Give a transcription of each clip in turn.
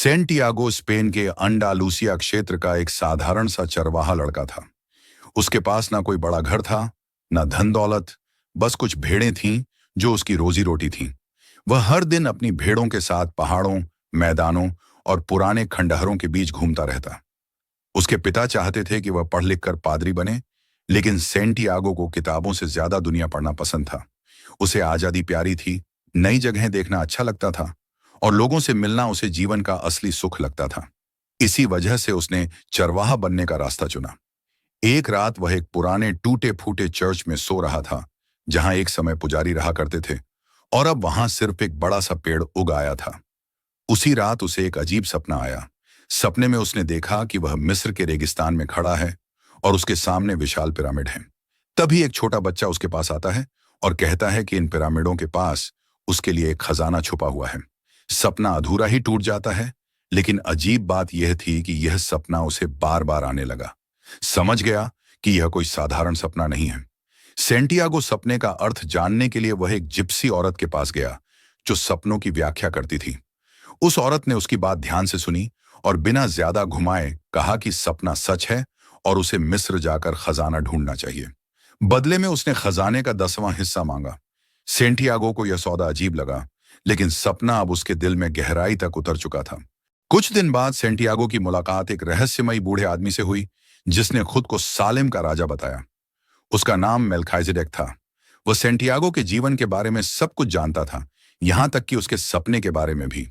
Santiago Spain के Andalusia क्षेत्र का एक साधारण सा चरवाहा लड़का था। उसके पास ना कोई बड़ा घर था, ना धन दौलत, बस कुछ भेड़ें थीं जो उसकी रोजी रोटी थीं। वह हर दिन अपनी भेड़ों के साथ पहाड़ों, मैदानों और पुराने खंडहरों के बीच घूमता रहता। उसके पिता चाहते थे कि वह पढ़ लिख कर पादरी बने, लेकिन सेंटियागो को किताबों से ज्यादा दुनिया पढ़ना पसंद था। उसे आजादी प्यारी थी, नई जगहें देखना अच्छा लगता था और लोगों से मिलना उसे जीवन का असली सुख लगता था। इसी वजह से उसने चरवाहा बनने का रास्ता चुना। एक रात वह एक पुराने टूटे फूटे चर्च में सो रहा था, जहां एक समय पुजारी रहा करते थे, और अब वहां सिर्फ एक बड़ा सा पेड़ उग आया था। उसी रात उसे एक अजीब सपना आया। सपने में उसने देखा कि वह मिस्र के रेगिस्तान में खड़ा है और उसके सामने विशाल पिरामिड हैं। तभी एक छोटा बच्चा उसके पास आता है और कहता है कि इन पिरामिडों के पास उसके लिए एक खजाना छुपा हुआ है। सपना अधूरा ही टूट जाता है, लेकिन अजीब बात यह थी कि यह सपना उसे बार बार आने लगा। समझ गया कि यह कोई साधारण सपना नहीं है। सेंटियागो सपने का अर्थ जानने के लिए वह एक जिप्सी औरत के पास गया, जो सपनों की व्याख्या करती थी। उस औरत ने उसकी बात ध्यान से सुनी और बिना ज्यादा घुमाए कहा कि सपना सच है और उसे मिस्र जाकर खजाना ढूंढना चाहिए। बदले में उसने खजाने का 10वां हिस्सा मांगा। सेंटियागो को यह सौदा अजीब लगा, लेकिन सपना अब उसके दिल में गहराई तक उतर चुका था। कुछ दिन बाद सेंटियागो की मुलाकात एक रहस्यमयी बूढ़े आदमी से हुई, जिसने खुद को सालेम का राजा बताया। उसका नाम मेल्खाइजेडेक था। वह सेंटियागो के जीवन के बारे में सब कुछ जानता था, यहां तक कि उसके सपने के बारे में भी।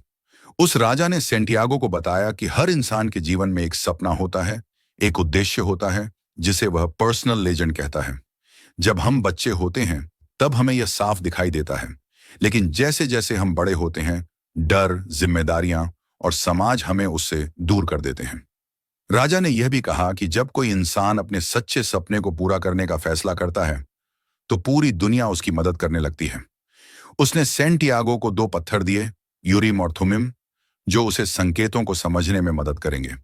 उस राजा ने सेंटियागो को बताया कि हर इंसान के जीवन में एक सपना होता है, एक उद्देश्य होता है, जिसे वह पर्सनल लेजेंड कहता है। जब हम बच्चे होते हैं तब हमें यह साफ दिखाई देता है, लेकिन जैसे जैसे हम बड़े होते हैं, डर, जिम्मेदारियां और समाज हमें उससे दूर कर देते हैं। राजा ने यह भी कहा कि जब कोई इंसान अपने सच्चे सपने को पूरा करने का फैसला करता है, तो पूरी दुनिया उसकी मदद करने लगती है। उसने सेंटियागो को 2 पत्थर दिए, यूरिम और थुमिम, जो उसे संकेतों को समझने में मदद करेंगे।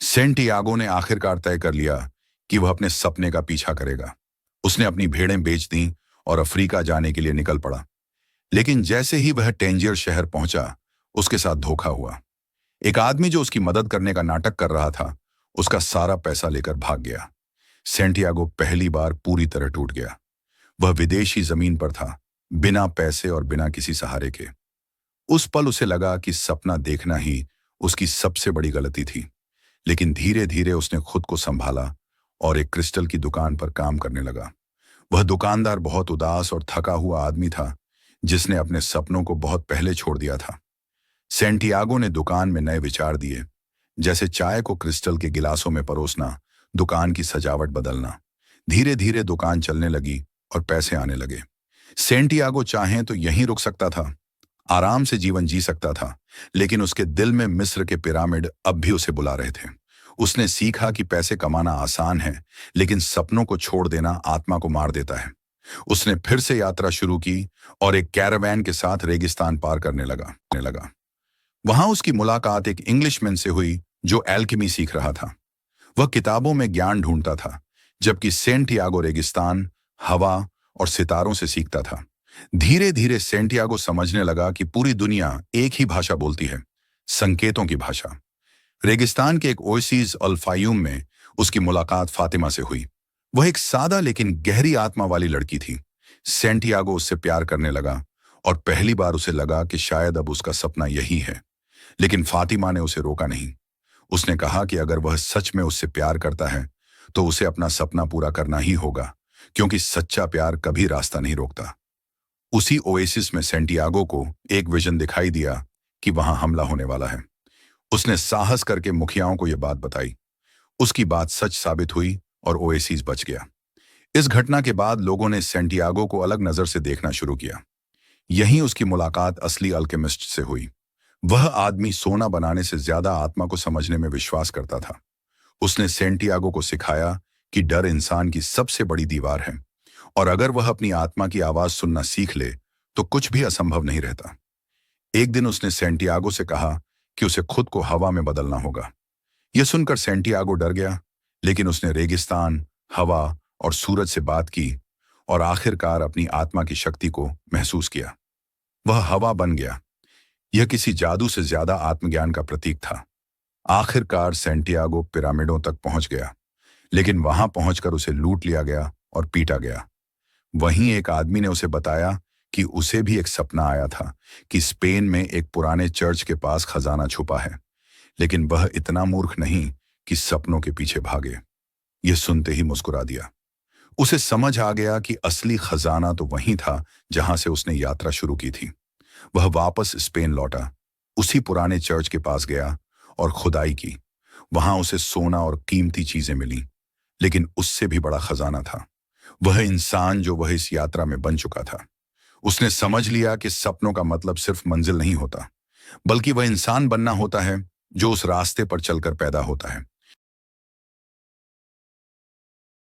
सेंटियागो ने आखिरकार तय कर लिया कि वह अपने सपने का पीछा करेगा। उसने अपनी भेड़ें बेच दी और अफ्रीका जाने के लिए निकल पड़ा। लेकिन जैसे ही वह टेंजियर शहर पहुंचा, उसके साथ धोखा हुआ। एक आदमी जो उसकी मदद करने का नाटक कर रहा था, उसका सारा पैसा लेकर भाग गया। सेंटियागो पहली बार पूरी तरह टूट गया। वह विदेशी जमीन पर था, बिना पैसे और बिना किसी सहारे के। उस पल उसे लगा कि सपना देखना ही उसकी सबसे बड़ी गलती थी। लेकिन धीरे धीरे उसने खुद को संभाला और एक क्रिस्टल की दुकान पर काम करने लगा। वह दुकानदार बहुत उदास और थका हुआ आदमी था, जिसने अपने सपनों को बहुत पहले छोड़ दिया था। सेंटियागो ने दुकान में नए विचार दिए, जैसे चाय को क्रिस्टल के गिलासों में परोसना, दुकान की सजावट बदलना। धीरे धीरे दुकान चलने लगी और पैसे आने लगे। सेंटियागो चाहे तो यहीं रुक सकता था, आराम से जीवन जी सकता था, लेकिन उसके दिल में मिस्र के पिरामिड अब भी उसे बुला रहे थे। उसने सीखा कि पैसे कमाना आसान है, लेकिन सपनों को छोड़ देना आत्मा को मार देता है। उसने फिर से यात्रा शुरू की और एक कैरावैन के साथ रेगिस्तान पार करने लगा। वहां उसकी मुलाकात एक इंग्लिशमैन से हुई, जो एल्केमी सीख रहा था। वह किताबों में ज्ञान ढूंढता था, जबकि सेंटियागो रेगिस्तान, हवा और सितारों से सीखता था। धीरे धीरे सेंटियागो समझने लगा कि पूरी दुनिया एक ही भाषा बोलती है, संकेतों की भाषा। रेगिस्तान के एक ओएसिस अल फायूम में उसकी मुलाकात फातिमा से हुई। वह एक सादा लेकिन गहरी आत्मा वाली लड़की थी। सेंटियागो उससे प्यार करने लगा और पहली बार उसे लगा कि शायद अब उसका सपना यही है। लेकिन फातिमा ने उसे रोका नहीं। उसने कहा कि अगर वह सच में उससे प्यार करता है, तो उसे अपना सपना पूरा करना ही होगा, क्योंकि सच्चा प्यार कभी रास्ता नहीं रोकता। उसी ओएसिस में सेंटियागो को एक विजन दिखाई दिया कि वहां हमला होने वाला है। उसने साहस करके मुखियाओं को यह बात बताई। उसकी बात सच साबित हुई और ओएसिस बच गया। इस घटना के बाद लोगों ने सेंटियागो को अलग नजर से देखना शुरू किया। यहीं उसकी मुलाकात असली अल्केमिस्ट से हुई। वह आदमी सोना बनाने से ज्यादा आत्मा को समझने में विश्वास करता था। उसने सेंटियागो को सिखाया कि डर इंसान की सबसे बड़ी दीवार है, और अगर वह अपनी आत्मा की आवाज सुनना सीख ले, तो कुछ भी असंभव नहीं रहता। एक दिन उसने सेंटियागो से कहा कि उसे खुद को हवा में बदलना होगा। यह सुनकर सेंटियागो डर गया, लेकिन उसने रेगिस्तान, हवा और सूरज से बात की और आखिरकार अपनी आत्मा की शक्ति को महसूस किया। वह हवा बन गया। यह किसी जादू से ज्यादा आत्मज्ञान का प्रतीक था। आखिरकार सैंटियागो पिरामिडों तक पहुंच गया, लेकिन वहां पहुंचकर उसे लूट लिया गया और पीटा गया। वहीं एक आदमी ने उसे बताया कि उसे भी एक सपना आया था कि स्पेन में एक पुराने चर्च के पास खजाना छुपा है, लेकिन वह इतना मूर्ख नहीं कि सपनों के पीछे भागे। यह सुनते ही मुस्कुरा दिया। उसे समझ आ गया कि असली खजाना तो वहीं था जहां से उसने यात्रा शुरू की थी। वह वापस स्पेन लौटा, उसी पुराने चर्च के पास गया और खुदाई की। वहां उसे सोना और कीमती चीजें मिली, लेकिन उससे भी बड़ा खजाना था वह इंसान जो वह इस यात्रा में बन चुका था। उसने समझ लिया कि सपनों का मतलब सिर्फ मंजिल नहीं होता, बल्कि वह इंसान बनना होता है जो उस रास्ते पर चलकर पैदा होता है।